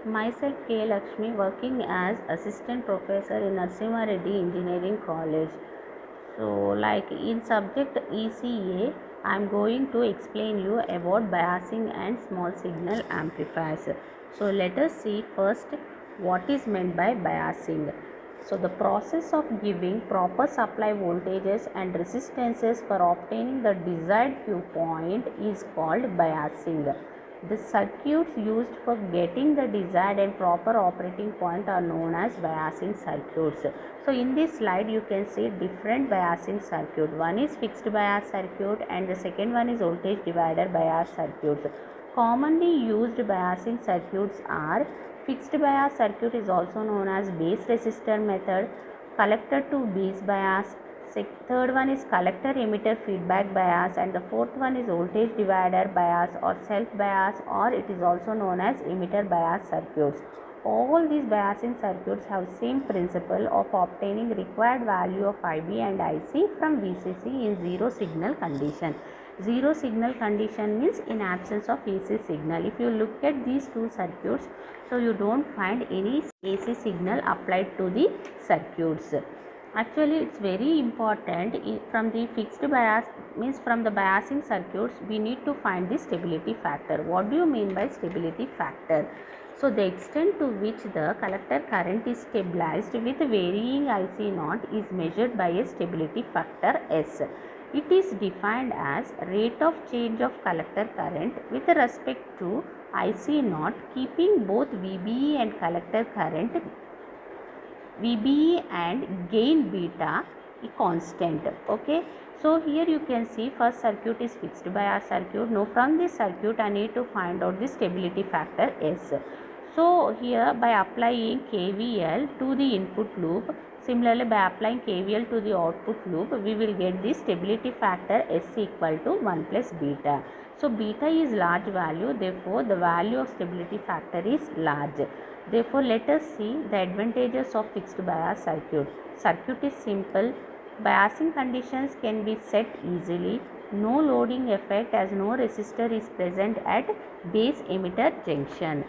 Myself K. Lakshmi, working as assistant professor in Narasimha Reddy Engineering College. So, like in subject ECA, I am going to explain you about biasing and small signal amplifiers. So, let us see first what is meant by biasing. So, the process of giving proper supply voltages and resistances for obtaining the desired viewpoint is called biasing. The circuits used for getting the desired and proper operating point are known as biasing circuits. So in this slide you can see different biasing circuit. One is fixed bias circuit and the second one is voltage divider bias circuits. Commonly used biasing circuits are fixed bias circuit is also known as base resistor method, collector to base bias, third one is collector emitter feedback bias, and the fourth one is voltage divider bias or self bias, or it is also known as emitter bias circuits. All these biasing circuits have same principle of obtaining required value of IB and IC from VCC in zero signal condition. Zero signal condition means in absence of AC signal. If you look at these two circuits, so you don't find any AC signal applied to the circuits. Actually, it's very important from the fixed bias, means from the biasing circuits we need to find the stability factor. What do you mean by stability factor? So, the extent to which the collector current is stabilized with varying IC naught is measured by a stability factor S. It is defined as rate of change of collector current with respect to IC naught, keeping both VBE and collector current VBE and gain beta constant. Okay, so here you can see first circuit is fixed bias circuit. Now from this circuit I need to find out the stability factor S. So here by applying KVL to the input loop, similarly by applying KVL to the output loop, we will get the stability factor S equal to 1 plus beta. So beta is large value, therefore the value of stability factor is large. Therefore, let us see the advantages of fixed bias circuit. Circuit is simple. Biasing conditions can be set easily. No loading effect as no resistor is present at base emitter junction.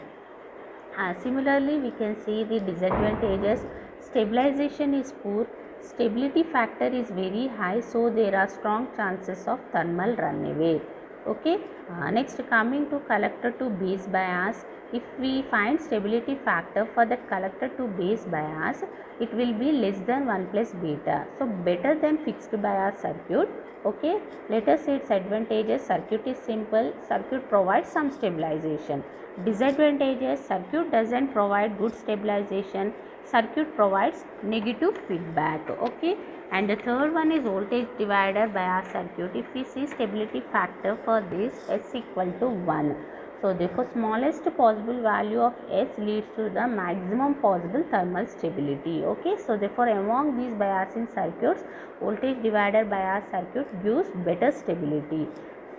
Similarly, we can see the disadvantages. Stabilization is poor. Stability factor is very high, so there are strong chances of thermal runaway. Okay. Next, coming to collector to base bias. If we find stability factor for that collector to base bias, it will be less than 1 plus beta. So better than fixed bias circuit. Okay. Let us see its advantages. Circuit is simple. Circuit provides some stabilization. Disadvantages: circuit doesn't provide good stabilization. Circuit provides negative feedback. Okay. And the third one is voltage divider bias circuit. If we see stability factor for this, S equal to 1. So therefore smallest possible value of S leads to the maximum possible thermal stability. Okay. So therefore among these biasing circuits, voltage divider bias circuit gives better stability.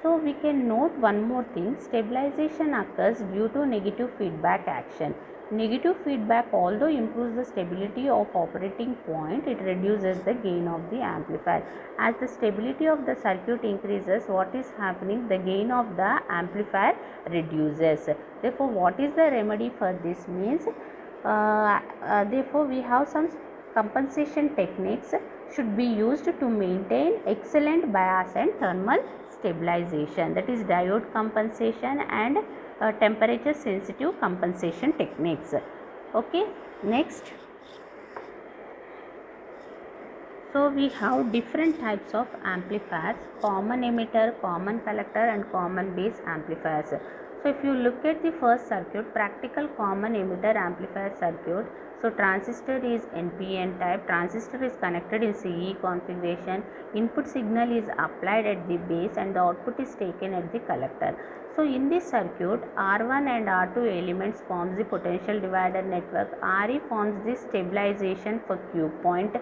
So we can note one more thing, stabilization occurs due to negative feedback action. Negative feedback, although improves the stability of operating point, it reduces the gain of the amplifier. As the stability of the circuit increases, what is happening? The gain of the amplifier reduces. Therefore, what is the remedy for this means? Therefore, we have some compensation techniques should be used to maintain excellent bias and thermal stabilization, that is diode compensation and temperature sensitive compensation techniques. Okay, next, so we have different types of amplifiers: common emitter, common collector and common base amplifiers. So if you look at the first circuit, practical common emitter amplifier circuit, so transistor is NPN type, transistor is connected in CE configuration, input signal is applied at the base and the output is taken at the collector. So in this circuit, R1 and R2 elements forms the potential divider network, RE forms the stabilization for Q point,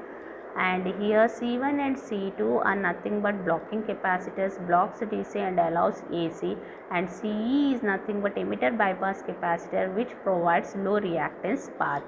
and here C1 and C2 are nothing but blocking capacitors, blocks DC and allows AC, and CE is nothing but emitter bypass capacitor which provides low reactance path.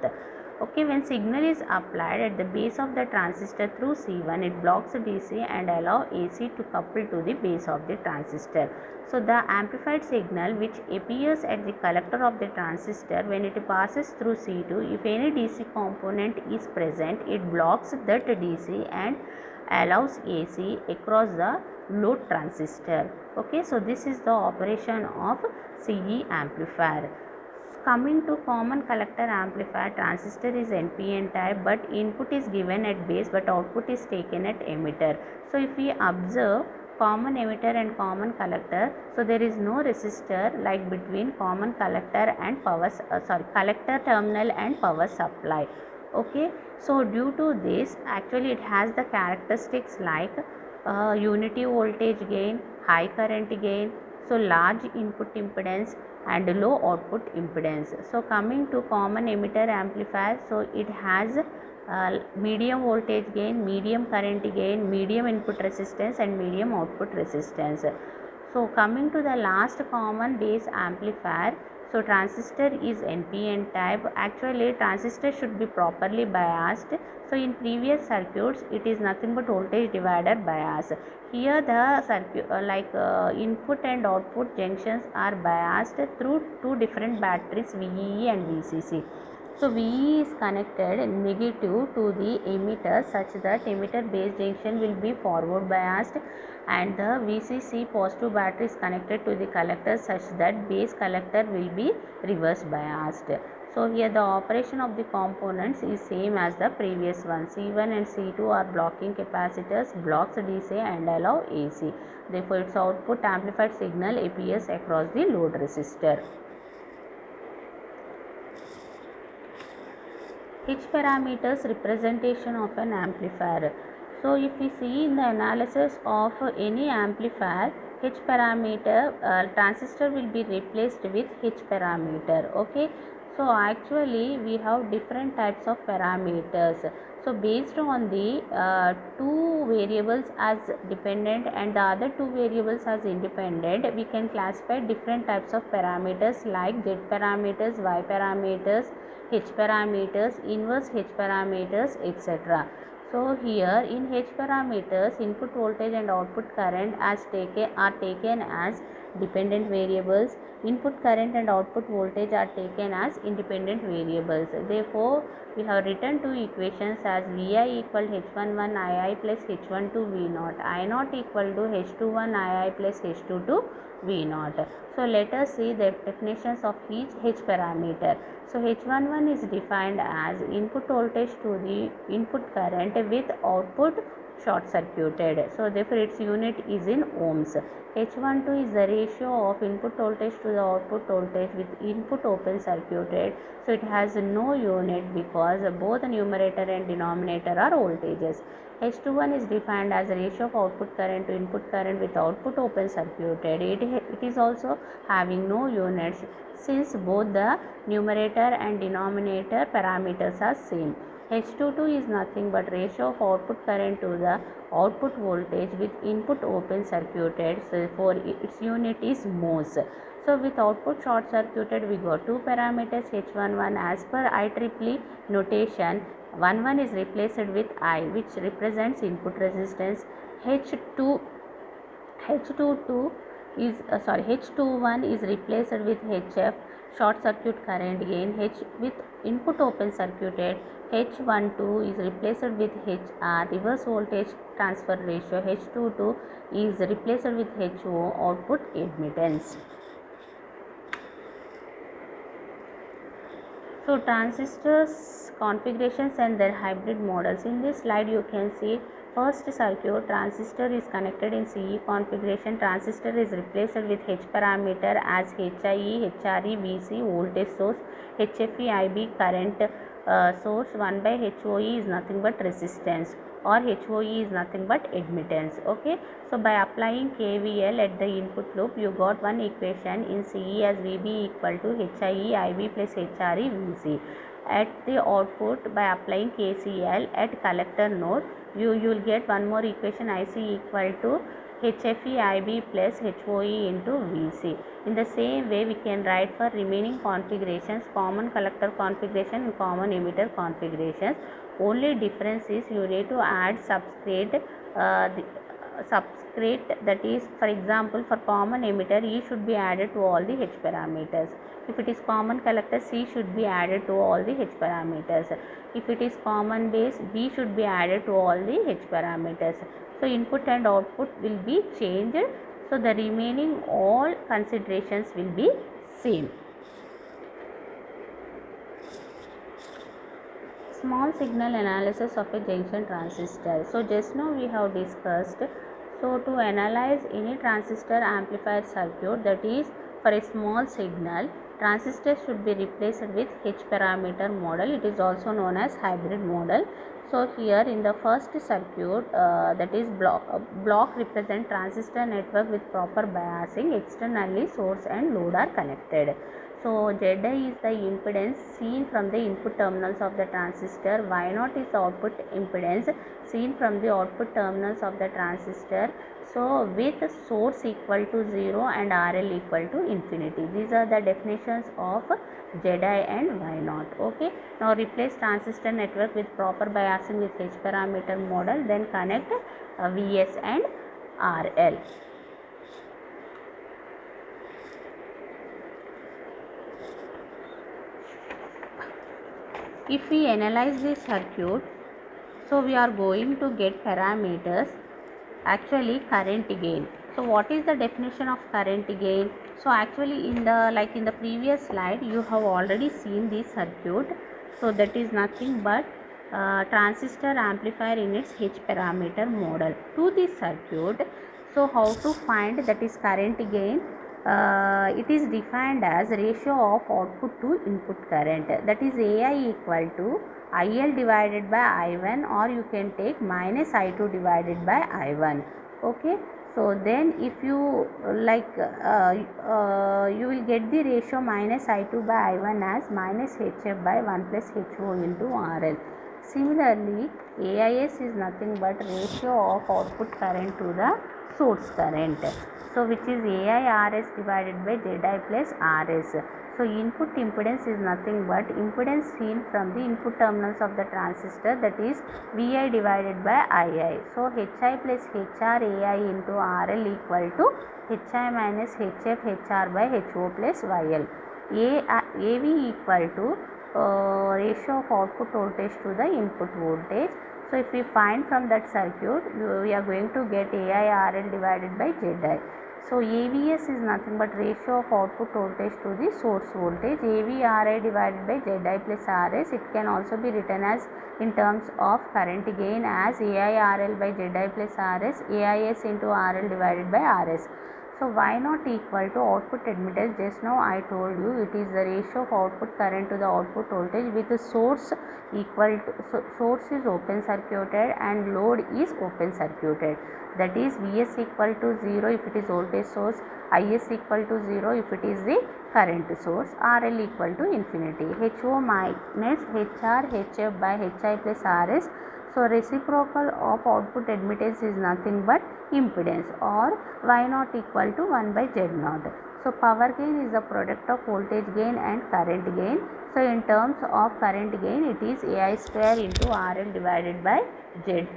Okay, when signal is applied at the base of the transistor through C1, it blocks DC and allow AC to couple to the base of the transistor. So the amplified signal which appears at the collector of the transistor, when it passes through C2, if any DC component is present, it blocks that DC and allows AC across the load transistor. Okay, so this is the operation of CE amplifier. Coming to common collector amplifier, transistor is NPN type, but input is given at base but output is taken at emitter. So if we observe common emitter and common collector, so there is no resistor like between common collector and collector terminal and power supply. Okay, so due to this, actually it has the characteristics like unity voltage gain, high current gain, so large input impedance and low output impedance. So coming to common emitter amplifier, so it has medium voltage gain, medium current gain, medium input resistance and medium output resistance. So coming to the last common base amplifier, so transistor is NPN type. Actually transistor should be properly biased. So in previous circuits it is nothing but voltage divider bias. Here the circuit input and output junctions are biased through two different batteries, VEE and VCC. So VE is connected negative to the emitter such that emitter base junction will be forward biased, and the VCC positive battery is connected to the collector such that base collector will be reverse biased. So here the operation of the components is same as the previous one. C1 and C2 are blocking capacitors, blocks DC and allow AC. Therefore its output amplified signal appears across the load resistor. H parameters representation of an amplifier. So if we see in the analysis of any amplifier, H parameter transistor will be replaced with H parameter. Okay, so actually we have different types of parameters. So based on the two variables as dependent and the other two variables as independent, we can classify different types of parameters like Z parameters, Y parameters, H parameters, inverse H parameters, etc. So here in H parameters, input voltage and output current are taken as dependent variables. Input current and output voltage are taken as independent variables. Therefore, we have written two equations as Vi equal H11 Ii plus H12 V0, I0 equal to H21 Ii plus H22 V0. So let us see the definitions of each H parameter. So H11 is defined as input voltage to the input current with output short circuited. So therefore its unit is in ohms. H12 is the ratio of input voltage to the output voltage with input open circuited. So it has no unit because both the numerator and denominator are voltages. H21 is defined as a ratio of output current to input current with output open circuited. It is also having no units since both the numerator and denominator parameters are same. H22 is nothing but ratio of output current to the output voltage with input open circuited. So therefore its unit is mhos. So with output short circuited we got two parameters H11 as per IEEE notation. 11 is replaced with I, which represents input resistance. H22 is H21 is replaced with HF, short circuit current gain. H with input open circuited. H12 is replaced with HR, reverse voltage transfer ratio. H22 is replaced with HO, output admittance. So transistors configurations and their hybrid models. In this slide you can see first circuit, transistor is connected in CE configuration. Transistor is replaced with H parameter as HIE, HRE, VC, voltage source, HFE, IB, current source. 1 by HOE is nothing but resistance, or HOE is nothing but admittance. Okay, so by applying KVL at the input loop, you got one equation in CE as VB equal to HIE IB plus HRE VC. At the output, by applying KCL at collector node, you will get one more equation IC equal to HFE IB plus HOE into VC. In the same way, we can write for remaining configurations, common collector configuration and common emitter configurations. Only difference is you need to add substrate, that is, for example, for common emitter E should be added to all the H parameters. If it is common collector, C should be added to all the H parameters. If it is common base, B should be added to all the H parameters. So input and output will be changed, so the remaining all considerations will be same. Small signal analysis of a junction transistor. So just now we have discussed, so to analyze any transistor amplifier circuit, that is for a small signal, transistor should be replaced with H parameter model. It is also known as hybrid model. So here in the first circuit, that is block represent transistor network with proper biasing. Externally source and load are connected. So Zi is the impedance seen from the input terminals of the transistor. Y0 is the output impedance seen from the output terminals of the transistor. So with source equal to 0 and RL equal to infinity. These are the definitions of Zi and Y0. Okay. Now replace transistor network with proper biasing with H parameter model. Then connect Vs and RL. If we analyze this circuit, so we are going to get parameters, actually current gain. So what is the definition of current gain? So actually in the previous slide you have already seen this circuit. So that is nothing but transistor amplifier in its H parameter model. To this circuit, so how to find that is current gain? It is defined as ratio of output to input current, that is AI equal to IL divided by I1, or you can take minus I2 divided by I1. Okay. So then if you you will get the ratio minus I2 by I1 as minus HF by 1 plus HO into RL. Similarly, AIS is nothing but ratio of output current to the source current. So which is AIRS divided by Zi plus RS. So input impedance is nothing but impedance seen from the input terminals of the transistor, that is Vi divided by Ii. So Hi plus HR AI into RL equal to Hi minus HF HR by HO plus YL. AV equal to ratio of output voltage to the input voltage. So if we find from that circuit, we are going to get AIRL divided by Zi. So AVS is nothing but ratio of output voltage to the source voltage. AVRI divided by Zi plus RS. It can also be written as in terms of current gain as AIRL by Zi plus RS, AIS into RL divided by RS. So Y0 equal to output admittance. Just now I told you it is the ratio of output current to the output voltage with the source equal to, source is open circuited and load is open circuited. That is Vs equal to 0 if it is voltage source, Is equal to 0 if it is the current source, RL equal to infinity. HO minus HR HF by Hi plus RS. So reciprocal of output admittance is nothing but impedance, or Y0 equal to 1 by Z0. So power gain is the product of voltage gain and current gain. So in terms of current gain, it is AI square into RL divided by Zi.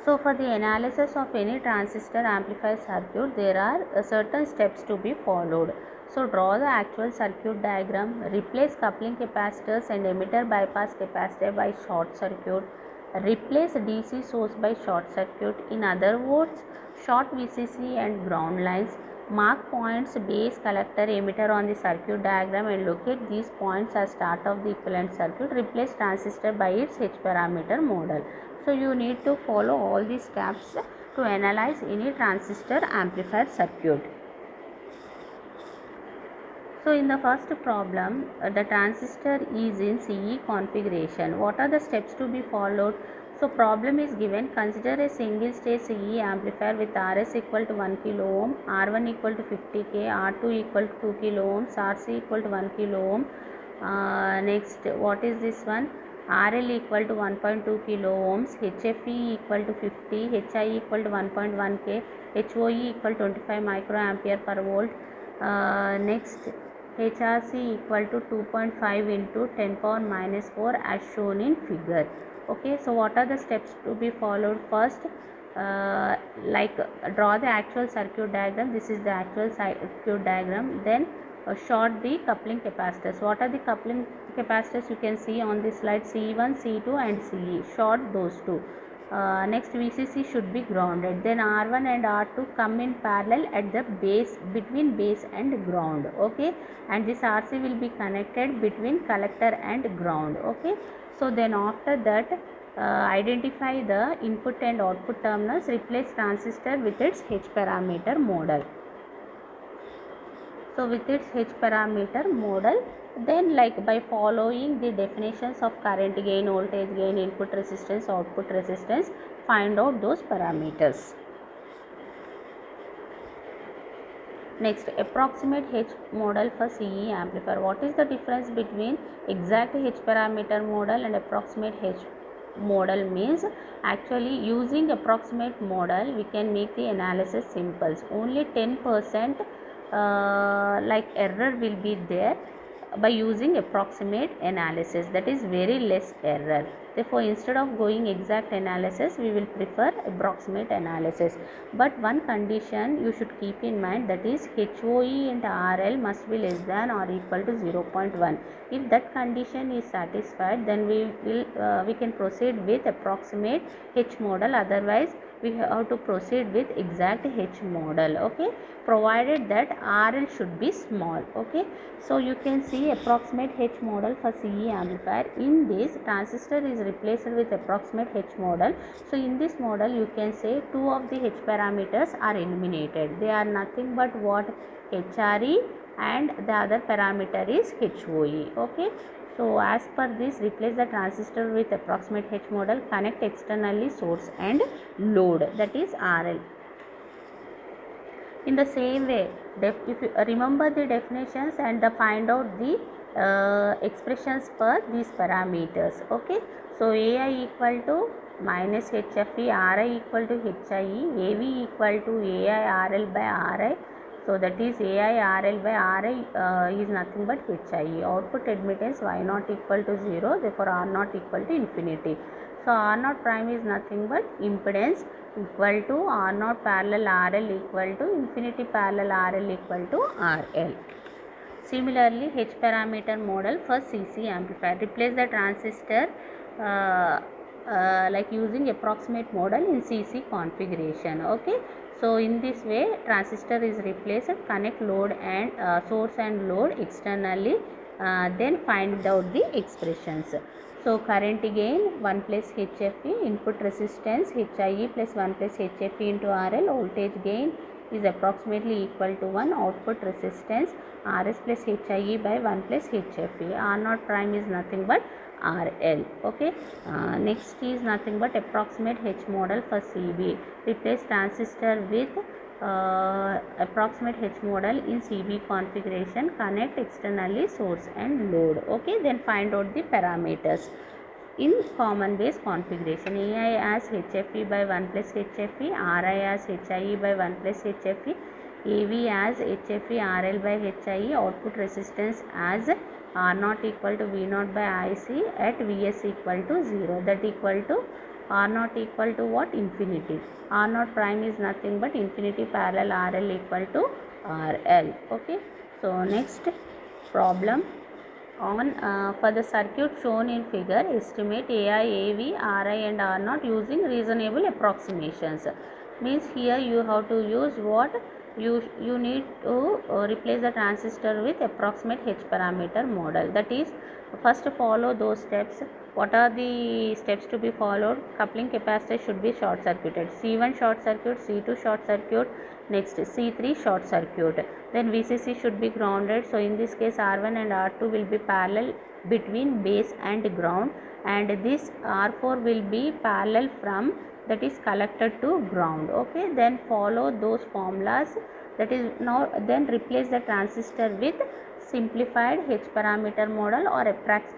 So for the analysis of any transistor amplifier circuit, there are certain steps to be followed. So draw the actual circuit diagram, replace coupling capacitors and emitter bypass capacitor by short circuit, replace DC source by short circuit. In other words, short VCC and ground lines. Mark points base, collector, emitter on the circuit diagram and locate these points as start of the equivalent circuit. Replace transistor by its H parameter model. So you need to follow all these steps to analyze any transistor amplifier circuit. So in the first problem, the transistor is in CE configuration. What are the steps to be followed? So problem is given. Consider a single stage CE amplifier with RS equal to 1 kilo ohm, R1 equal to 50 K, R2 equal to 2 kilo ohms, RC equal to 1 kilo ohm. Next, what is this one? RL equal to 1.2 kilo ohms, HFE equal to 50, HI equal to 1.1 K, HOE equal to 25 microampere per volt. Next, HRC equal to 2.5 into 10 power minus 4 as shown in figure. Okay, so what are the steps to be followed? First, like draw the actual circuit diagram. This is the actual circuit diagram. Then short the coupling capacitors. What are the coupling capacitors? You can see on this slide: C1, C2 and CE. Short those two. Next, VCC should be grounded. Then R1 and R2 come in parallel at the base, between base and ground. Okay, and this RC will be connected between collector and ground. Okay, so then after that, identify the input and output terminals. Replace transistor with its H parameter model. So with its H parameter model, then like by following the definitions of current gain, voltage gain, input resistance, output resistance, find out those parameters. Next, approximate H model for CE amplifier. What is the difference between exact H parameter model and approximate H model? Means actually using approximate model we can make the analysis simple. Only 10% like error will be there by using approximate analysis, that is very less error. Therefore, instead of going exact analysis, we will prefer approximate analysis. But one condition you should keep in mind, that is HOE and RL must be less than or equal to 0.1. If that condition is satisfied, then we can proceed with approximate H model. Otherwise, we have to proceed with exact H model. Okay, provided that RL should be small. Okay, so you can see approximate H model for CE amplifier. In this, transistor is replaced with approximate H model. So in this model, you can say two of the H parameters are eliminated. They are nothing but what? HRE, and the other parameter is HOE. Okay, so as per this, replace the transistor with approximate H model. Connect externally source and load, that is RL. In the same way, if you remember the definitions and find out the expressions for these parameters. Okay, so AI equal to minus HFE, RI equal to HIE, AV equal to AI RL by RI. So that is AI RL by RI is nothing but HIE. Output admittance Y0 equal to 0, therefore R0 equal to infinity. So R0 prime is nothing but impedance equal to R0 parallel RL equal to infinity parallel RL equal to RL. Similarly, H parameter model for CC amplifier. Replace the transistor like using approximate model in CC configuration. Okay, so in this way, transistor is replaced. Connect load and source and load externally. Then find out the expressions. So current gain 1 plus HFE, input resistance HIE plus 1 plus HFE into RL, voltage gain is approximately equal to 1, output resistance RS plus HIE by 1 plus HFE. R0 prime is nothing but RL. Okay, next is nothing but approximate H model for CB. Replace transistor with approximate H model in CB configuration. Connect externally source and load. Okay, then find out the parameters in common base configuration. AI as HFE by 1 plus HFE, RI as HIE by 1 plus HFE, AV as HFE RL by HIE, output resistance as R0 equal to V0 by IC at Vs equal to 0, that equal to R0 equal to what? Infinity. R0 prime is nothing but infinity parallel RL equal to RL. Okay, so next problem on for the circuit shown in figure, estimate AI, AV, RI and R0 using reasonable approximations. Means here you have to use what? You need to replace the transistor with approximate H parameter model. That is, first follow those steps. What are the steps to be followed? Coupling capacitor should be short circuited. C1 short circuit, C2 short circuit, next C3 short circuit. Then VCC should be grounded. So in this case, R1 and R2 will be parallel between base and ground, and this R4 will be parallel from, that is, collector to ground. Okay, then follow those formulas. That is, now then replace the transistor with simplified H parameter model or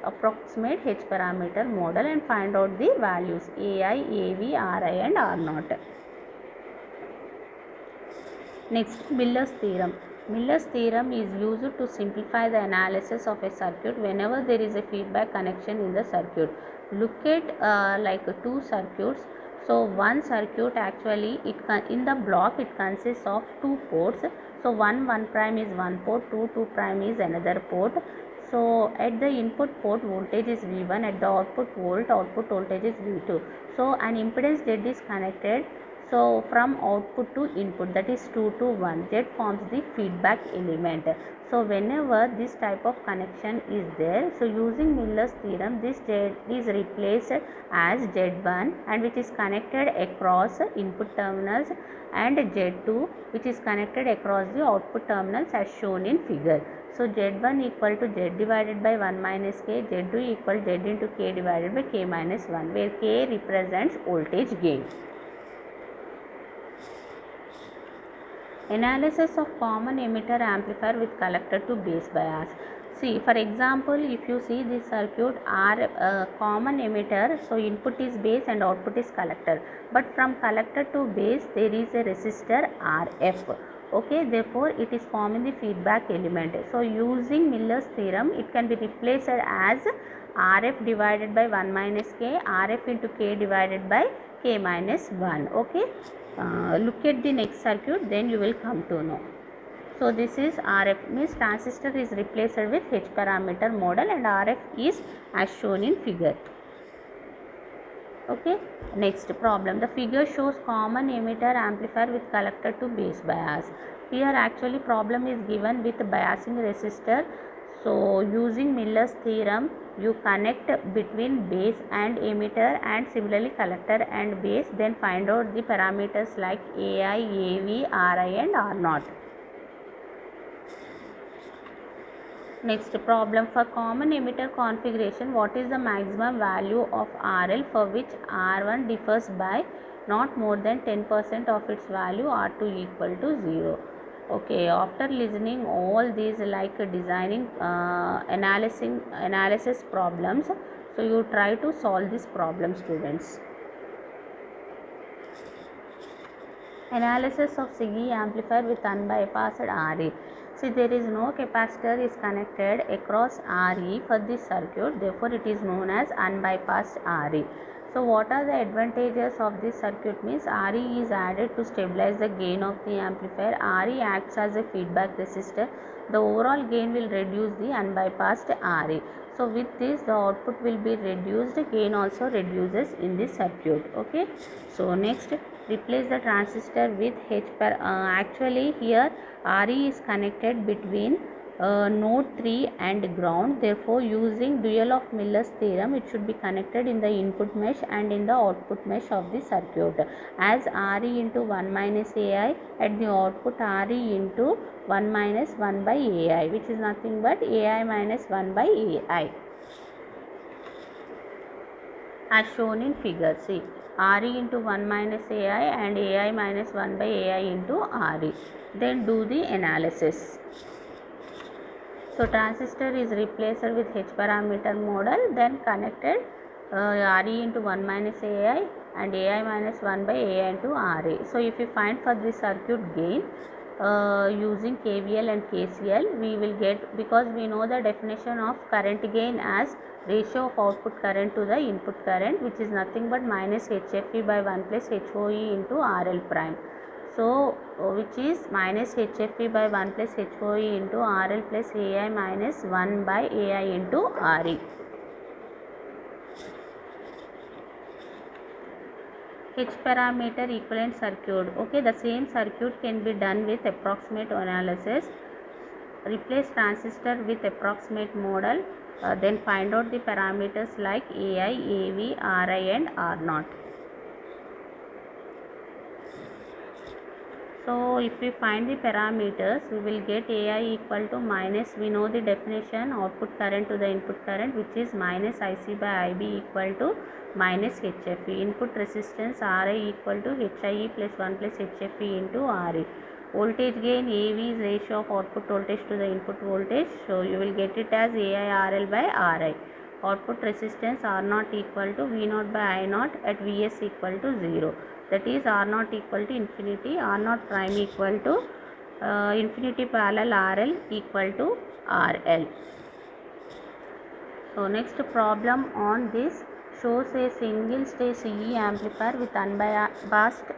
approximate H parameter model and find out the values AI, AV, RI and R0. Next, Miller's theorem. Miller's theorem is used to simplify the analysis of a circuit whenever there is a feedback connection in the circuit. Look at like two circuits. So one circuit actually in the block it consists of two ports. So 1 prime is one port, 2 prime is another port. So at the input port voltage is V1, at the output voltage is V2. So an impedance Z is connected. So from output to input, that is 2 to 1, Z forms the feedback element. So whenever this type of connection is there, so using Miller's theorem, this Z is replaced as Z1 and which is connected across input terminals, and Z2 which is connected across the output terminals as shown in figure. So Z1 equal to Z divided by 1 minus K, Z2 equal Z into K divided by K minus 1, where K represents voltage gain. Analysis of common emitter amplifier with collector to base bias. See, for example, if you see this circuit R common emitter, so input is base and output is collector, but from collector to base there is a resistor RF. Okay, therefore it is forming the feedback element. So using Miller's theorem, it can be replaced as RF divided by 1 minus K, RF into K divided by K minus 1. Okay. Look at the next circuit, then you will come to know. So this is RF, means transistor is replaced with H parameter model and RF is as shown in figure. Okay, next problem. The figure shows common emitter amplifier with collector to base bias. Here actually problem is given with biasing resistor. So using Miller's theorem, you connect between base and emitter and similarly collector and base, then find out the parameters like AI, AV, RI and R0. Next problem, for common emitter configuration, what is the maximum value of RL for which R1 differs by not more than 10% of its value, R2 equal to 0. Okay, after listening all these like designing analysis problems, so you try to solve this problem, students. Analysis of SiGe amplifier with unbypassed RE. See, there is no capacitor is connected across RE for this circuit, therefore it is known as unbypassed RE. So what are the advantages of this circuit? Means RE is added to stabilize the gain of the amplifier. RE acts as a feedback resistor. The overall gain will reduce the unbypassed RE. So with this the output will be reduced, gain also reduces in this circuit. Okay. So next, replace the transistor with actually here RE is connected between node 3 and ground, therefore using dual of Miller's theorem it should be connected in the input mesh and in the output mesh of the circuit as RE into 1 minus AI, at the output RE into 1 minus 1 by AI, which is nothing but AI minus 1 by AI as shown in figure. See, RE into 1 minus AI and AI minus 1 by AI into RE. Then do the analysis. So transistor is replaced with H parameter model, then connected RE into 1 minus AI and AI minus 1 by AI into RE. So if you find for this circuit gain using KVL and KCL, we will get, because we know the definition of current gain as ratio of output current to the input current, which is nothing but minus HFE by 1 plus HOE into RL prime. So which is minus HFE by 1 plus HOE into RL plus AI minus 1 by AI into RE. H parameter equivalent circuit. Okay, the same circuit can be done with approximate analysis. Replace transistor with approximate model, then find out the parameters like AI, AV, RI and R0. So if we find the parameters, we will get AI equal to minus, we know the definition, output current to the input current, which is minus IC by IB equal to minus HFE. Input resistance RI equal to HIE plus 1 plus HFE into RE. Voltage gain AV is ratio of output voltage to the input voltage. So you will get it as AIRL by RI. Output resistance R0 equal to V0 by I0 at Vs equal to 0. That is R0 equal to infinity, R0 prime equal to infinity parallel RL equal to RL. So next problem on this shows a single stage CE amplifier with unbiased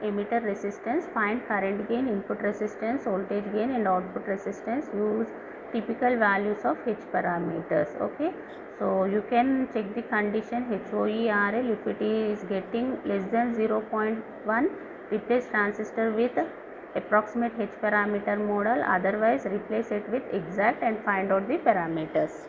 emitter resistance. Find current gain, input resistance, voltage gain and output resistance. Use typical values of H parameters. Okay, so you can check the condition HOERL. If it is getting less than 0.1, replace transistor with approximate H parameter model, otherwise replace it with exact and find out the parameters.